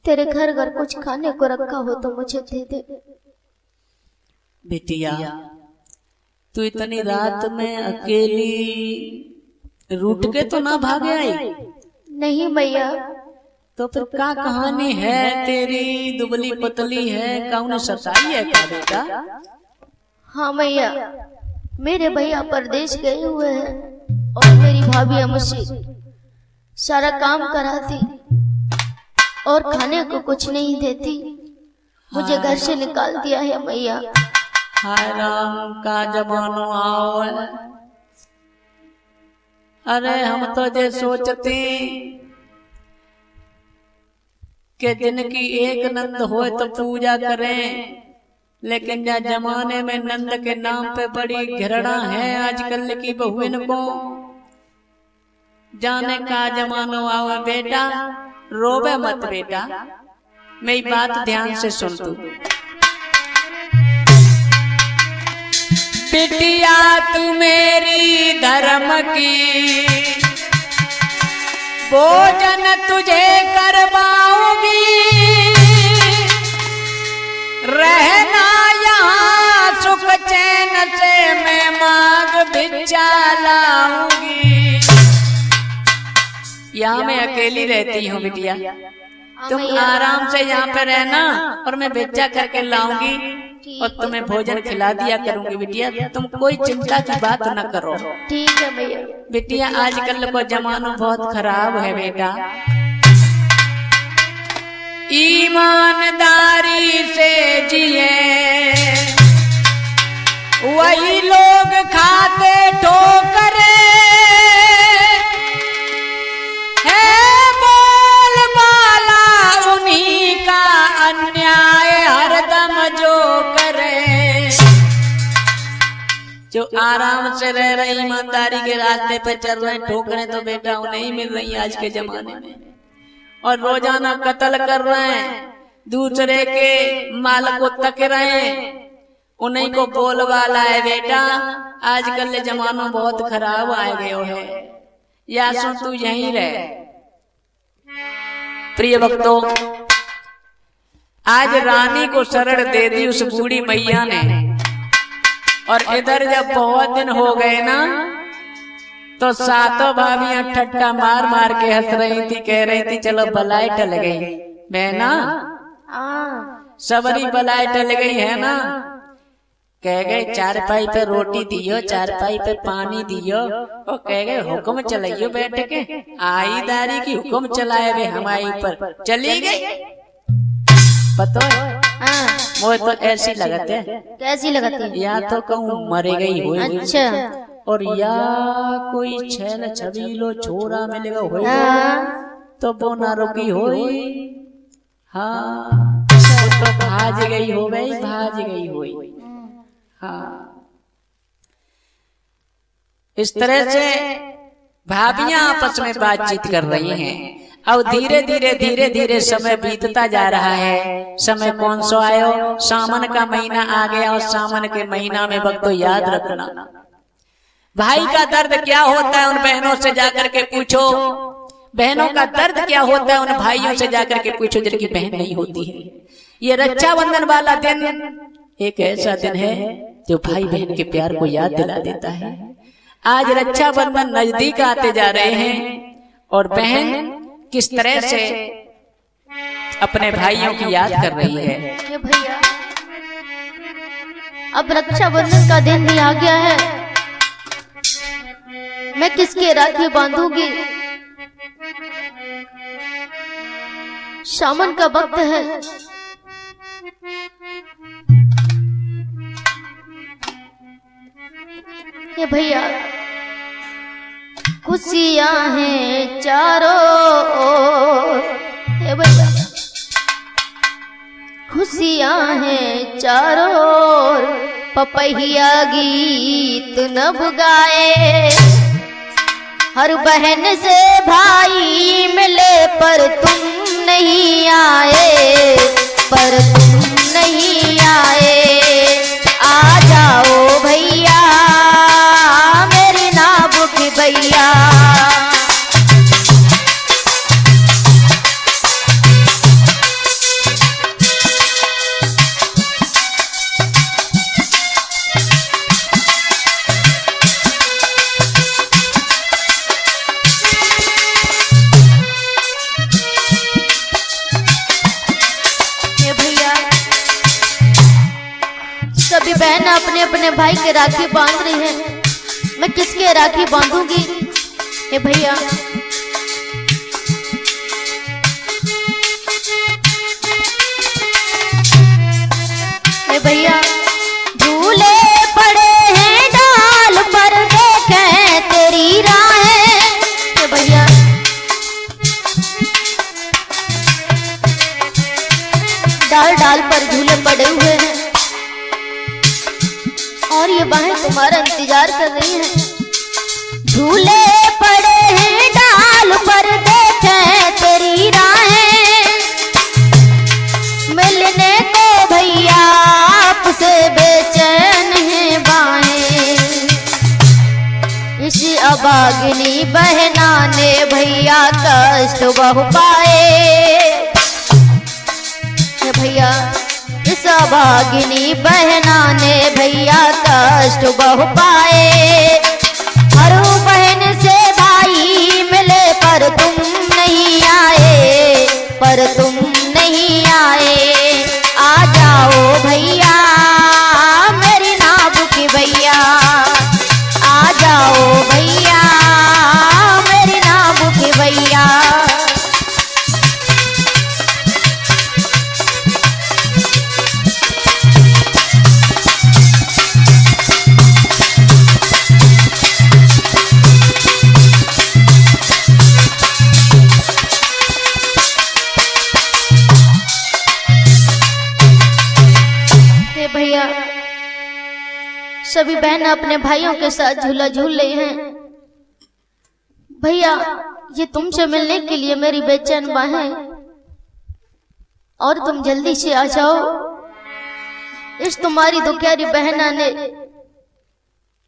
तेरे घर घर कुछ खाने को रखा हो तो मुझे दे दे। बिटिया तू इतनी रात में अकेली रूठ के तो ना भाग आई? नहीं भैया। तो फिर क्या कहानी है तेरी? दुबली पतली है, कौन सताई है क्या बेटा? हाँ भैया, मेरे भैया परदेश गए हुए हैं और मेरी भाभी मुझसे सारा काम कराती और खाने को कुछ नहीं देती, मुझे घर से निकाल दिया है भैया। हाय राम का जमानो आओ है। अरे हम तो जे सोचते कि जिनकी एक नंद हो तो पूजा करें, लेकिन या जमाने में नंद के नाम पे बड़ी घृणा है आजकल की बहुन को। जाने का जमानो आओ बेटा, रोवे मत बेटा, मेरी बात ध्यान से सुन तू। बिटिया तू मेरी धर्म की, भोजन तुझे करवाऊंगी, रहना यहाँ सुख चैन से मैं मांग भिक्षा लाऊंगी। यहाँ मैं अकेली रहती हूँ बिटिया, तुम आराम से यहाँ पे रहना और मैं भिक्षा करके लाऊंगी और तुम्हें भोजन खिला दिया करूंगी बिटिया, तुम कोई चिंता की बात न करो। ठीक है भैया। बिटिया आजकल को जमाना बहुत खराब है बेटा, ईमानदारी से जिए वही लोग खाते ठोकरे, अन्याय हरदम जो करे। जो आराम से रह रहे ईमानदारी के रास्ते पे चल रहे ठोकरें तो बेटा उन्हें ही मिल रही आज के जमाने में, और रोजाना कत्ल कर रहे हैं, दूसरे के माल को तक रहे हैं, उन्हीं को बोलवाला है बेटा। आजकल जमाना बहुत खराब आ गयो है, या सुन तू यहीं रह। प्रिय भक्तों, आज रानी को शरण दे दी उस बूढ़ी मैया ने, और इधर जब बहुत दिन हो गए ना तो सातों भाभियां ठट्टा मार मार के हंस रही थी, कह रही थी चलो बलाई टल गई बहना, सबरी बलाई टल गई है ना। कह गए चारपाई पे रोटी दियो, चारपाई पे पानी दियो, और कह गए हुक्म चलाइयो बैठ के, आई दारी की हुक्म चलाए वे हमारी पर चली गई। पता है मुझे तो ऐसी लगते है। कैसी लगती है? या तो कहूँ मरे गई हो, अच्छा, और या कोई छैल छबीलो छोरा मिलेगा हो तो वो ना रुकी हो। हाँ तो भाज गई हो गई, भाज गई हो। हाँ इस तरह से भाभियां आपस में बातचीत कर रही हैं। अब धीरे धीरे समय बीतता जा रहा है। समय कौन सा आयो? सावन का महीना आ गया, और सावन के महीना में वक्त तो याद रखना, भाई का दर्द क्या होता है उन बहनों से जाकर के पूछो, बहनों का दर्द क्या होता है उन भाइयों से जाकर के पूछो जिनकी बहन नहीं होती है। ये रक्षाबंधन वाला दिन एक ऐसा दिन है जो भाई बहन के प्यार को याद दिला देता है। आज रक्षाबंधन नजदीक आते जा रहे हैं, और बहन किस तरह से अपने भाइयों की याद कर रही है। ये भैया अब रक्षाबंधन का दिन भी आ गया है, मैं किसके राखी बांधूंगी? सावन का वक्त है, ये भैया खुशियां हैं चारों ओर, हे भैया खुशियां हैं चारों ओर, पपैया गीत नभ गाए, हर बहन से भाई मिले पर तुम नहीं आए, पर तुम नहीं आए। आ जाओ भैया मेरी नाबुक भैया, सभी बहन अपने अपने भाई के राखी बांध रही हैं। मैं किसके राखी बांधूंगी हे भैया। हे भैया झूले पड़े हैं डाल पर देखें तेरी राहें। हे भैया डाल डाल पर झूले पड़े हुए हैं और ये बाहें तुम्हारा इंतजार कर रही हैं। झूले पड़े हैं डाल पर देखें तेरी राहें, मिलने को भैया आपसे बेचैन है बाहें। इस अभागिनी बहना ने भैया कष्ट बहु पाए। भैया इस अभागिनी बहना ने भैया कष्ट बहु पाए। हर बहन से भाई मिले पर तुम नहीं आए, पर तुम नहीं आए। आ जाओ भैया मेरी नाव की भैया, आ जाओ भैया मेरी नाव की भैया। भैया सभी बहन अपने भाइयों के साथ झूला झूल रही हैं। भैया ये तुमसे मिलने के लिए मेरी बेचैन बाहें और तुम जल्दी से आ जाओ। इस तुम्हारी दुखियारी बहना ने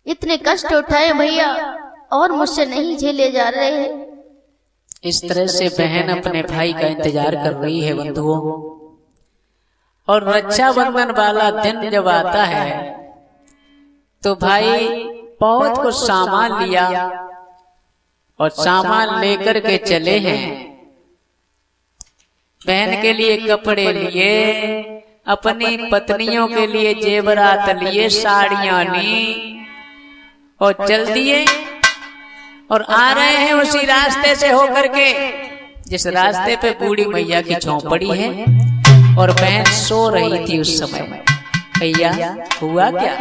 इतने कष्ट उठाए भैया और मुझसे नहीं झेले जा रहे हैं। इस तरह से बहन अपने भाई का इंतजार कर रही है बंधुओं। और रक्षाबंधन वाला दिन जब आता है तो भाई बहुत कुछ सामान लिया और सामान लेकर के चले हैं। बहन के लिए कपड़े लिए, अपनी पत्नियों के लिए जेवरात लिए, साड़ियां ली और चल दिए और आ रहे हैं उसी रास्ते से होकर के जिस रास्ते पे बूढ़ी मैया की झोंपड़ी है और बहन सो रही थी उस समय। भैया हुआ क्या?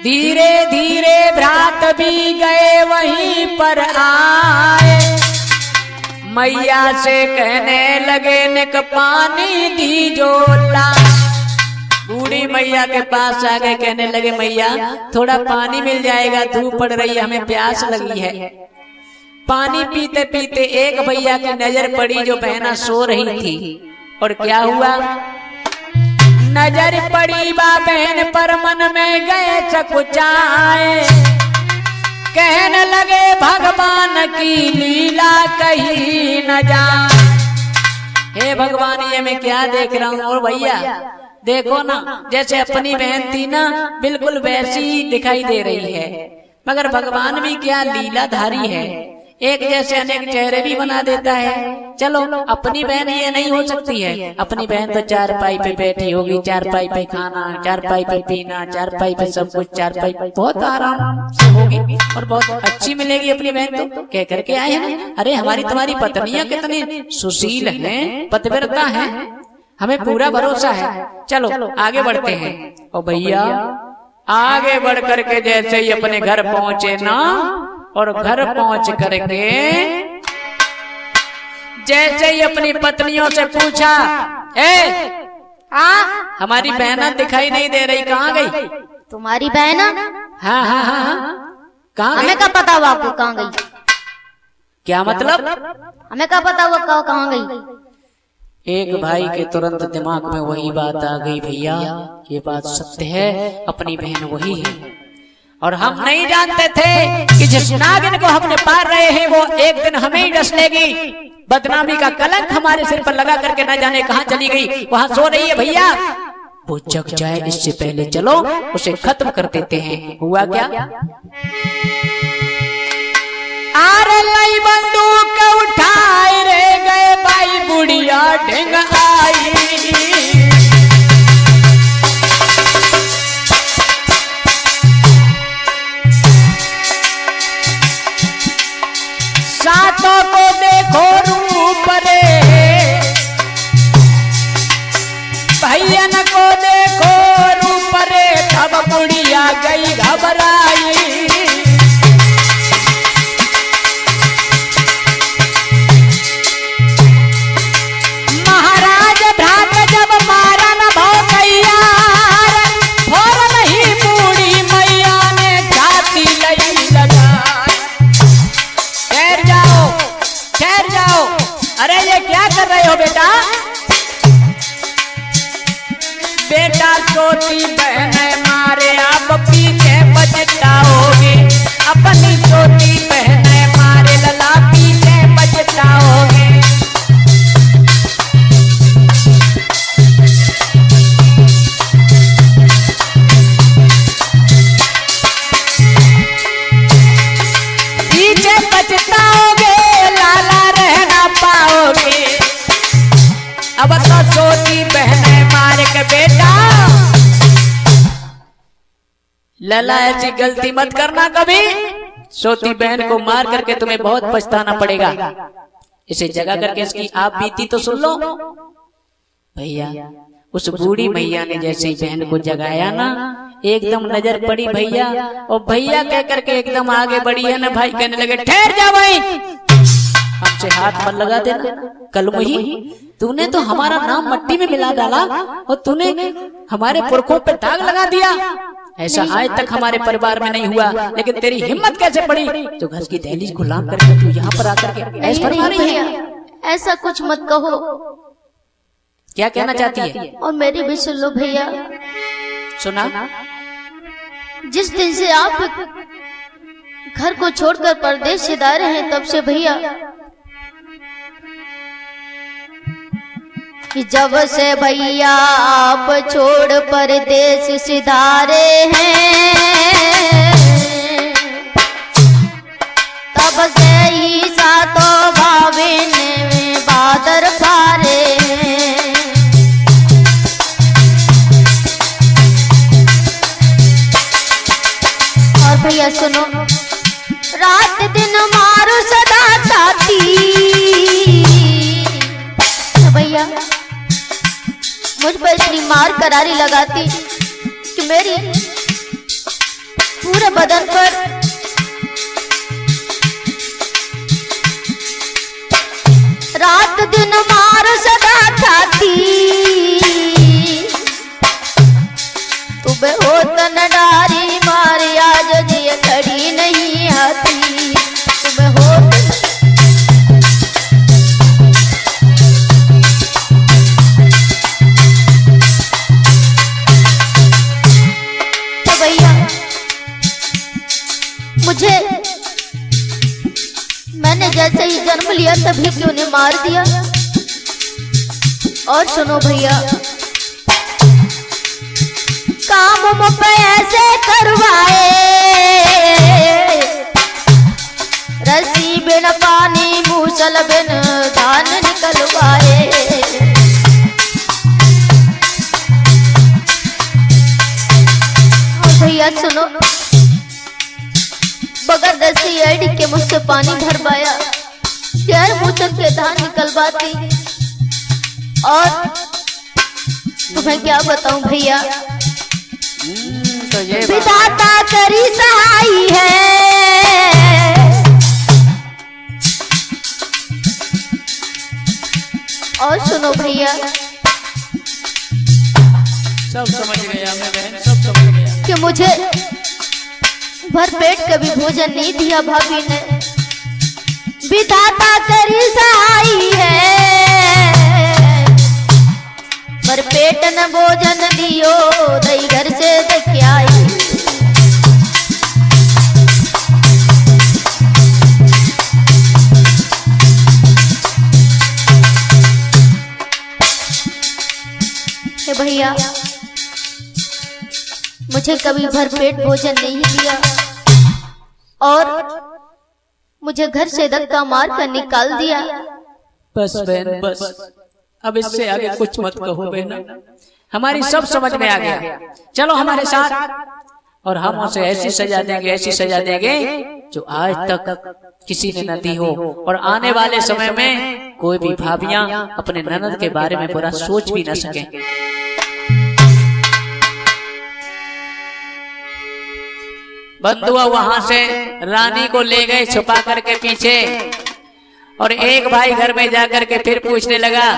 धीरे धीरे भ्रात भी गए वहीं पर आए, मैया से कहने लगे निक पानी दी जोला। बूढ़ी मैया के पास आ गए, कहने लगे मैया थोड़ा पानी मिल जाएगा, धूप पड़ रही है, हमें प्यास लगी है। पानी पीते पीते एक भैया की नजर पड़ी जो बहना सो रही थी और क्या हुआ? नजर पड़ी बा बहन पर मन में गए चकुचाए, कहने लगे भगवान की लीला कहीं न जाए। हे भगवान ये मैं क्या देख रहा हूँ। और भैया देखो ना जैसे अपनी बहन थी ना बिल्कुल वैसी दिखाई दे रही है, मगर भगवान भी क्या लीलाधारी है, एक जैसे अनेक चेहरे भी बना देता है। चलो अपनी बहन ये नहीं हो सकती है, अपनी बहन तो चारपाई पे बैठी होगी, चारपाई पे खाना, चारपाई पे पीना, चारपाई पे सब कुछ, चारपाई पे बहुत आराम से होगी और बहुत अच्छी मिलेगी अपनी बहन। तो कह करके आए हैं अरे हमारी तुम्हारी पत्नियां कितनी सुशील हैं, पतिव्रता हैं, हमें पूरा भरोसा है, चलो आगे बढ़ते हैं। और भैया आगे बढ़ करके जैसे ही अपने घर पहुंचे ना और घर पहुंच करके जैसे ही अपनी पत्नियों से पूछा, हमारी बहना दिखाई नहीं दे रही, कहाँ गई? तुम्हारी बहना? हाँ हाँ हाँ हाँ, कहाँ? हमें क्या पता हुआ आपको कहाँ गई? क्या मतलब? हमें क्या पता हुआ कहाँ गई? एक भाई के तुरंत दिमाग में वही बात आ गई, भैया ये बात सत्य है, अपनी बहन वही है और हम नहीं जानते थे कि जिस नागिन को हमने पार रहे हैं वो एक दिन हमें ही डस लेगी। बदनामी का कलंक हमारे सिर पर लगा करके न जाने कहां चली गई, वहां सो रही है। भैया वो जग जाए इससे पहले चलो उसे खत्म कर देते हैं। हुआ क्या? आरे लाई बंदूक उठाए रे गए भाई बुढ़िया ढेंग आई। सातों को देखो रूप रे, भैयन को देखो रूप रे, तब बुढ़िया गई घबराई। महाराज भ्रात जब मारा न भौकैया, फौरन ही बूढ़ी मैया ने जाती लई लगाई। ठहर जाओ, ठहर जाओ। अरे ये क्या कर रहे हो बेटा? बेटा सोती बहन मारे आप पीछे बचताओगे, अपनी सोती बहन मारे लला पीछे बचताओगे। पीछे बचताओगे, लाला रहना पाओगे। अब तो सोती बहन मारे के बेटा, लला ऐसी गलती मत करना कभी। सोती बहन को मार करके तुम्हें बहुत पछताना पड़ेगा। इसे जगा करके इसकी आप बीती तो सुन लो। भैया उस बूढ़ी मैया ने जैसे ही बहन को जगाया ना, एकदम नजर पड़ी भैया, और भैया कह करके एकदम आगे बढ़ी है ना। भाई कहने लगे ठहर जा भाई, हमसे हाथ मत लगा देना। कलमुही, तूने तो हमारा नाम मट्टी में मिला डाला और तूने हमारे पुरखों पे दाग लगा दिया। ऐसा आज तक हमारे परिवार में नहीं हुआ, लेकिन तेरी हिम्मत कैसे पड़ी तो घर की दहलीज गुलाम करके तू यहाँ पर आकर के ऐसा फरमा रही है? ऐसा कुछ मत कहो। क्या कहना चाहती है? और मेरी भी सुन लो भैया। सुना? जिस दिन से आप घर को छोड़कर परदेश से दाए हैं, तब से भैया कि जब से भैया आप छोड़ परदेश सिधारे हैं, तब से ही सातों भाविन में बादर फारे हैं। और भैया सुनो, रात दिन मारो सदा चाहती। भैया मुझ पर इतनी मार करारी लगाती कि मेरी पूरे बदन पर रात दिन मार सदा खाती। सुबह हो तन डारी मारी, आज जी खड़ी नहीं आती। सुबह हो मुझे, मैंने जैसे ही जन्म लिया तभी क्यों ने मार दिया। और सुनो भैया, काम मुझ पे ऐसे करवाए, रस्सी बिन पानी मूसल बिन धान निकलवाए। और भैया सुनो, बगैर रस्सी एडी के मुझसे पानी भरवाया, गैर मूसल के धान निकलवाती। और तुम्हें क्या बताऊं भैया, तो ये विधाता करी सहाई है। और सुनो भैया, सब समझ गया मैं बहन, सब समझ गया कि मुझे भर पेट कभी भोजन नहीं दिया भाभी ने। विधाता करी सहाई है, भर पेट न भोजन दियो, दई घर से दख्याई। भैया मुझे कभी भरपेट भोजन नहीं दिया और मुझे घर से धक्का मार कर निकाल दिया। बस बहन बस, अब इससे आगे कुछ मत कहो बहना, हमारी सब समझ में आ गया, चलो हमारे साथ और हम उसे ऐसी सजा देंगे, ऐसी सजा देंगे जो आज तक किसी ने न दी हो, और आने वाले समय में कोई भी भाभियां अपने ननद के बारे में बुरा सोच भी न सके। बंधुआ वहां से रानी को ले गए छुपा करके पीछे, और एक भाई घर में जाकर के फिर पूछने लगा,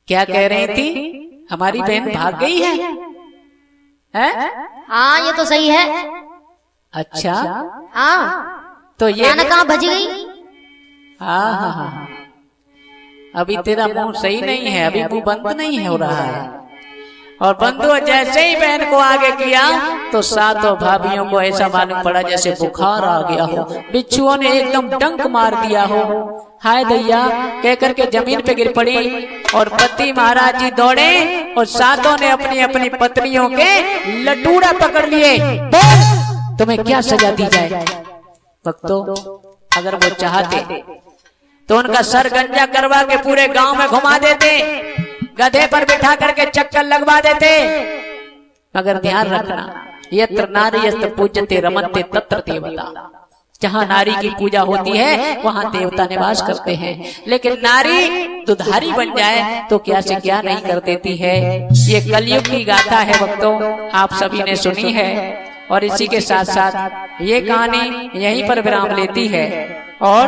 क्या कह रही थी, हमारी बहन भाग गई है? हाँ ये तो सही है। अच्छा हाँ तो ये कहाँ भज गई? हाँ, अभी तेरा मुंह सही नहीं है, अभी मुंह बंद नहीं हो रहा है। और बंधु जैसे ही बहन को आगे किया तो सातों भाभियों को ऐसा मालूम पड़ा जैसे बुखार आ गया हो, बिच्छुओं ने एकदम डंक मार दिया हो, हाय दैया कह करके जमीन पे गिर पड़ी। और पति महाराज जी दौड़े और सातों ने अपनी अपनी पत्नियों के लटूड़ा पकड़ लिए। बोल तुम्हें क्या सजा दी जाए? भक्तों अगर वो चाहते तो उनका सर गंजा करवा के पूरे गांव में घुमा देते, गधे पर बिठा करके चक्कर लगवा देते, मगर ध्यान रखना, यत्र नारी यत्र पूज्यते रमन्ते तत्र देवता, जहां नारी की पूजा होती है वहां देवता निवास करते हैं। लेकिन नारी दुधारी बन जाए तो क्या से क्या नहीं कर देती है। ये कलयुग की गाथा है भक्तों, आप सभी ने सुनी है। और इसी के साथ साथ ये कहानी यहीं पर विराम लेती है। और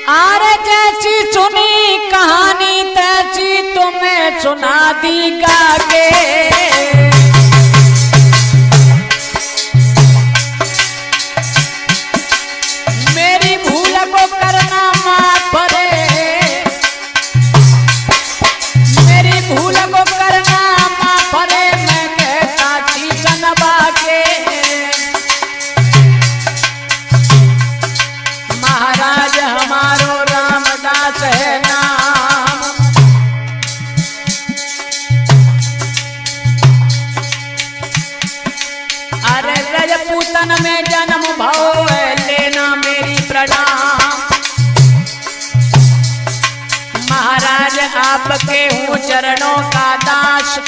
आरे जैसी सुनी कहानी तैसी तुम्हें सुना दी गा के, मेरी भूल को करना माफ करे, मेरी भूल को करना माफ करे, मैं कहता थी जनबा के महाराज हमारो रामदास है नाम, अरे रजपूतन में जन्म भव है, लेना मेरी प्रणाम। महाराज आपके हूँ चरणों का दास,